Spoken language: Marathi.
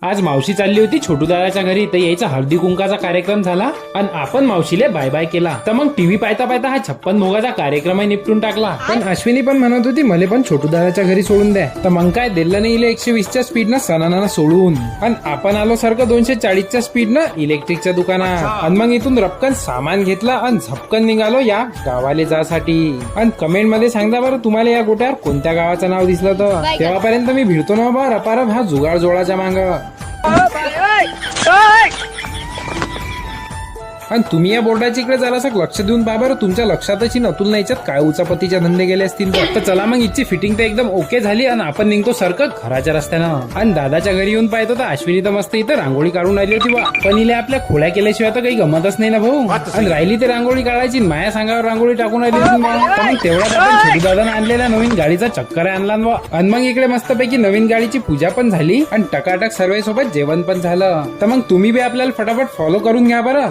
आज मावशी चालली होती छोटू दादाच्या घरी, तर यायचा हळदी कुंकाचा कार्यक्रम झाला आणि आपण मावशीले बाय बाय केला. तर मग टीव्ही पाहता पाहता हा 56 भोगाचा कार्यक्रमही निपटून टाकला. पण अश्विनी पण म्हणत होती मला पण छोटू दादाच्या घरी सोडून द्या. तर मग काय दिलं नाही 120च्या स्पीडनं सणाना सोडून, आणि आपण आलो सारखं 240च्या स्पीडनं इलेक्ट्रिकच्या दुकानात. आणि मग इथून रपकन सामान घेतला आणि झपकन निघालो या गावाले जासाठी. आणि कमेंट मध्ये सांगा बरं तुम्हाला या गोट्यावर कोणत्या गावाचं नाव दिसलं. तर तेव्हापर्यंत मी भिडतो ना बा रपारप हा जुगाड जोडाच्या मांग. आणि तुम्ही या बोर्डाच्या इकडे जरासं लक्ष देऊन पहा बरं, तुमच्या लक्षातच नतुल नाहीच्यात काय उचापतीच्या धंदे गेले असतील. तर चला मग इथची फिटिंग तर एकदम ओके झाली आणि आपण निघतो सारखं घराच्या रस्त्यानं. आणि दादाच्या घरी येऊन पाहतो तर अश्विनी तर मस्त इथं रांगोळी काढून राहिली होती बा. पण इले आपल्या खोड्या केल्याशिवाय तर काही गमतच नाही ना भाऊ. आणि राहिली ते रांगोळी काढायची, माया सांगावर रांगोळी टाकून राहिली होती. मग तेवढ्यात आपण छोटू दादानं आणलेल्या नवीन गाडीचा चक्कर आणला बा. आणि मग इकडे मस्तपैकी नवीन गाडीची पूजा पण झाली आणि टकाटक सर्वांसोबत जेवण पण झालं. तर मग तुम्ही बी आपल्याला फटाफट फॉलो करून घ्या बरं.